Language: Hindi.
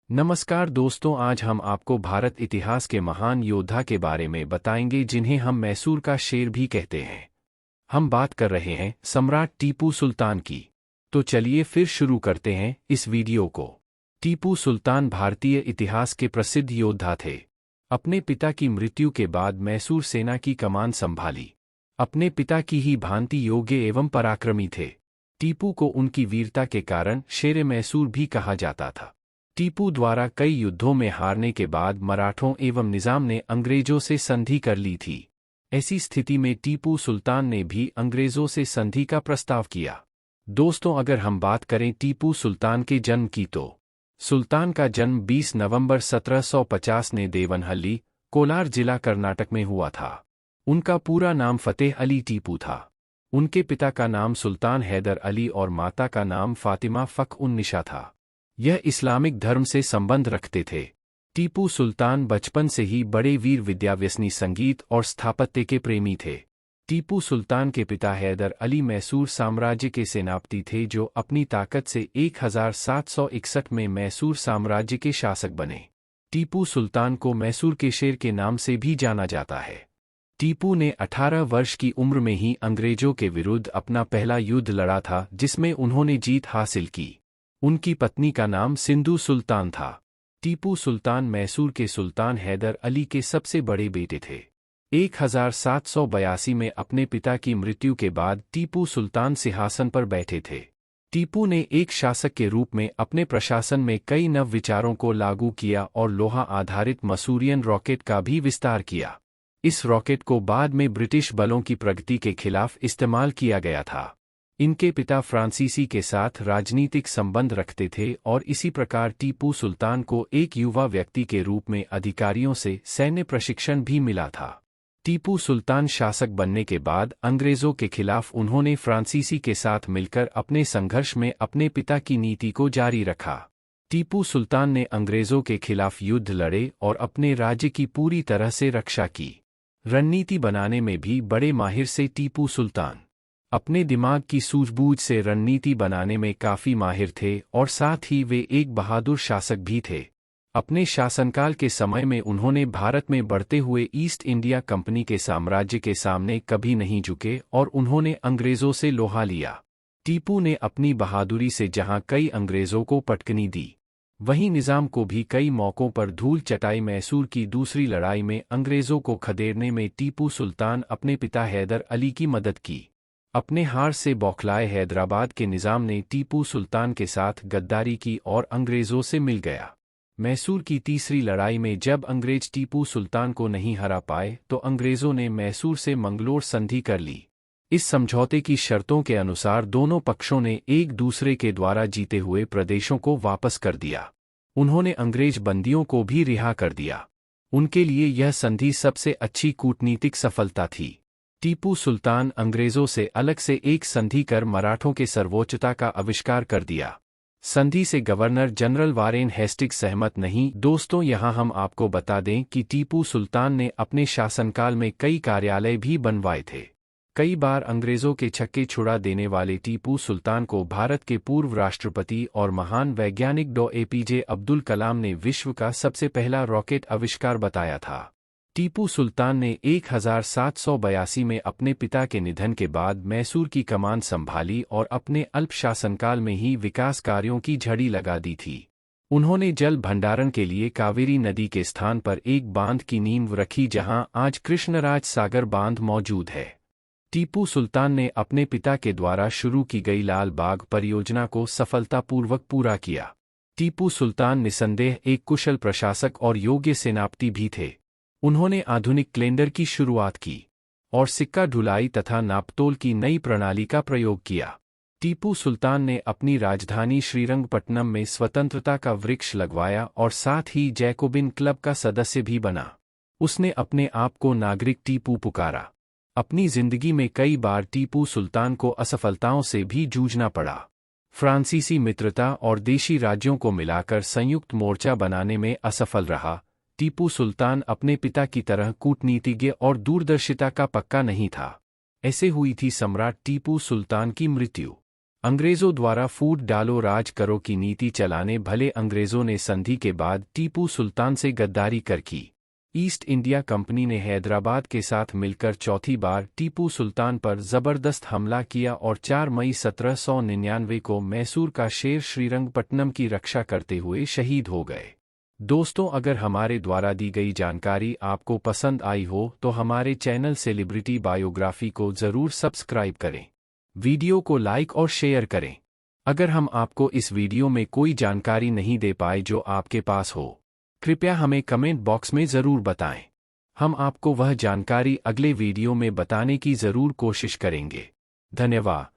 नमस्कार दोस्तों, आज हम आपको भारत इतिहास के महान योद्धा के बारे में बताएंगे जिन्हें हम मैसूर का शेर भी कहते हैं। हम बात कर रहे हैं सम्राट टीपू सुल्तान की। तो चलिए फिर शुरू करते हैं इस वीडियो को। टीपू सुल्तान भारतीय इतिहास के प्रसिद्ध योद्धा थे। अपने पिता की मृत्यु के बाद मैसूर सेना की कमान संभाली। अपने पिता की ही भांति योग्य एवं पराक्रमी थे। टीपू को उनकी वीरता के कारण शेर मैसूर भी कहा जाता था। टीपू द्वारा कई युद्धों में हारने के बाद मराठों एवं निजाम ने अंग्रेजों से संधि कर ली थी। ऐसी स्थिति में टीपू सुल्तान ने भी अंग्रेजों से संधि का प्रस्ताव किया। दोस्तों, अगर हम बात करें टीपू सुल्तान के जन्म की तो सुल्तान का जन्म 20 नवंबर 1750 ने देवनहल्ली, कोलार जिला कर्नाटक में हुआ था। उनका पूरा नाम फतेह अली टीपू था। उनके पिता का नाम सुल्तान हैदर अली और माता का नाम फातिमा फख उन निशा था। यह इस्लामिक धर्म से संबंध रखते थे। टीपू सुल्तान बचपन से ही बड़े वीर विद्याव्यसनी, संगीत और स्थापत्य के प्रेमी थे। टीपू सुल्तान के पिता हैदर अली मैसूर साम्राज्य के सेनापति थे जो अपनी ताकत से 1761 में मैसूर साम्राज्य के शासक बने। टीपू सुल्तान को मैसूर के शेर के नाम से भी जाना जाता है। टीपू ने 18 वर्ष की उम्र में ही अंग्रेजों के विरुद्ध अपना पहला युद्ध लड़ा था, जिसमें उन्होंने जीत हासिल की। उनकी पत्नी का नाम सिंधु सुल्तान था। टीपू सुल्तान मैसूर के सुल्तान हैदर अली के सबसे बड़े बेटे थे। 1782 में अपने पिता की मृत्यु के बाद टीपू सुल्तान सिंहासन पर बैठे थे। टीपू ने एक शासक के रूप में अपने प्रशासन में कई नव विचारों को लागू किया और लोहा आधारित मसूरियन रॉकेट का भी विस्तार किया। इस रॉकेट को बाद में ब्रिटिश बलों की प्रगति के खिलाफ इस्तेमाल किया गया था। इनके पिता फ्रांसीसी के साथ राजनीतिक संबंध रखते थे और इसी प्रकार टीपू सुल्तान को एक युवा व्यक्ति के रूप में अधिकारियों से सैन्य प्रशिक्षण भी मिला था। टीपू सुल्तान शासक बनने के बाद अंग्रेजों के खिलाफ उन्होंने फ्रांसीसी के साथ मिलकर अपने संघर्ष में अपने पिता की नीति को जारी रखा। टीपू सुल्तान ने अंग्रेजों के खिलाफ युद्ध लड़े और अपने राज्य की पूरी तरह से रक्षा की। रणनीति बनाने में भी बड़े माहिर से टीपू सुल्तान अपने दिमाग की सूझबूझ से रणनीति बनाने में काफी माहिर थे और साथ ही वे एक बहादुर शासक भी थे। अपने शासनकाल के समय में उन्होंने भारत में बढ़ते हुए ईस्ट इंडिया कंपनी के साम्राज्य के सामने कभी नहीं झुके और उन्होंने अंग्रेजों से लोहा लिया। टीपू ने अपनी बहादुरी से जहां कई अंग्रेजों को पटकनी दी, वहीं निजाम को भी कई मौकों पर धूल चटाई। मैसूर की दूसरी लड़ाई में अंग्रेजों को खदेड़ने में टीपू सुल्तान अपने पिता हैदर अली की मदद की। अपने हार से बौखलाए हैदराबाद के निजाम ने टीपू सुल्तान के साथ गद्दारी की और अंग्रेजों से मिल गया। मैसूर की तीसरी लड़ाई में जब अंग्रेज टीपू सुल्तान को नहीं हरा पाए तो अंग्रेजों ने मैसूर से मंगलोर संधि कर ली। इस समझौते की शर्तों के अनुसार दोनों पक्षों ने एक दूसरे के द्वारा जीते हुए प्रदेशों को वापस कर दिया। उन्होंने अंग्रेज बंदियों को भी रिहा कर दिया। उनके लिए यह संधि सबसे अच्छी कूटनीतिक सफलता थी। टीपू सुल्तान अंग्रेजों से अलग से एक संधि कर मराठों के सर्वोच्चता का आविष्कार कर दिया। संधि से गवर्नर जनरल वारेन हेस्टिंग्स सहमत नहीं। दोस्तों, यहाँ हम आपको बता दें कि टीपू सुल्तान ने अपने शासनकाल में कई कार्यालय भी बनवाए थे। कई बार अंग्रेजों के छक्के छुड़ा देने वाले टीपू सुल्तान को भारत के पूर्व राष्ट्रपति और महान वैज्ञानिक डॉ APJ अब्दुल कलाम ने विश्व का सबसे पहला रॉकेट आविष्कार बताया था। टीपू सुल्तान ने 1782 में अपने पिता के निधन के बाद मैसूर की कमान संभाली और अपने अल्प शासनकाल में ही विकास कार्यों की झड़ी लगा दी थी। उन्होंने जल भंडारण के लिए कावेरी नदी के स्थान पर एक बांध की नींव रखी जहां आज कृष्णराज सागर बांध मौजूद है। टीपू सुल्तान ने अपने पिता के द्वारा शुरू की गई लाल बाग परियोजना को सफलतापूर्वक पूरा किया। टीपू सुल्तान निसंदेह एक कुशल प्रशासक और योग्य सेनापति भी थे। उन्होंने आधुनिक कैलेंडर की शुरुआत की और सिक्का ढुलाई तथा नापतोल की नई प्रणाली का प्रयोग किया। टीपू सुल्तान ने अपनी राजधानी श्रीरंगपट्टनम में स्वतंत्रता का वृक्ष लगवाया और साथ ही जैकोबिन क्लब का सदस्य भी बना। उसने अपने आप को नागरिक टीपू पुकारा। अपनी जिंदगी में कई बार टीपू सुल्तान को असफलताओं से भी जूझना पड़ा। फ्रांसीसी मित्रता और देशी राज्यों को मिलाकर संयुक्त मोर्चा बनाने में असफल रहा। टीपू सुल्तान अपने पिता की तरह कूटनीतिज्ञ और दूरदर्शिता का पक्का नहीं था। ऐसे हुई थी सम्राट टीपू सुल्तान की मृत्यु। अंग्रेजों द्वारा फूट डालो राज करो की नीति चलाने भले अंग्रेजों ने संधि के बाद टीपू सुल्तान से गद्दारी कर की। ईस्ट इंडिया कंपनी ने हैदराबाद के साथ मिलकर चौथी बार टीपू सुल्तान पर जबरदस्त हमला किया और 4 मई 1799 को मैसूर का शेर श्रीरंगपट्टनम की रक्षा करते हुए शहीद हो गए। दोस्तों, अगर हमारे द्वारा दी गई जानकारी आपको पसंद आई हो तो हमारे चैनल सेलिब्रिटी बायोग्राफी को ज़रूर सब्सक्राइब करें, वीडियो को लाइक और शेयर करें। अगर हम आपको इस वीडियो में कोई जानकारी नहीं दे पाए जो आपके पास हो, कृपया हमें कमेंट बॉक्स में ज़रूर बताएं। हम आपको वह जानकारी अगले वीडियो में बताने की ज़रूर कोशिश करेंगे। धन्यवाद।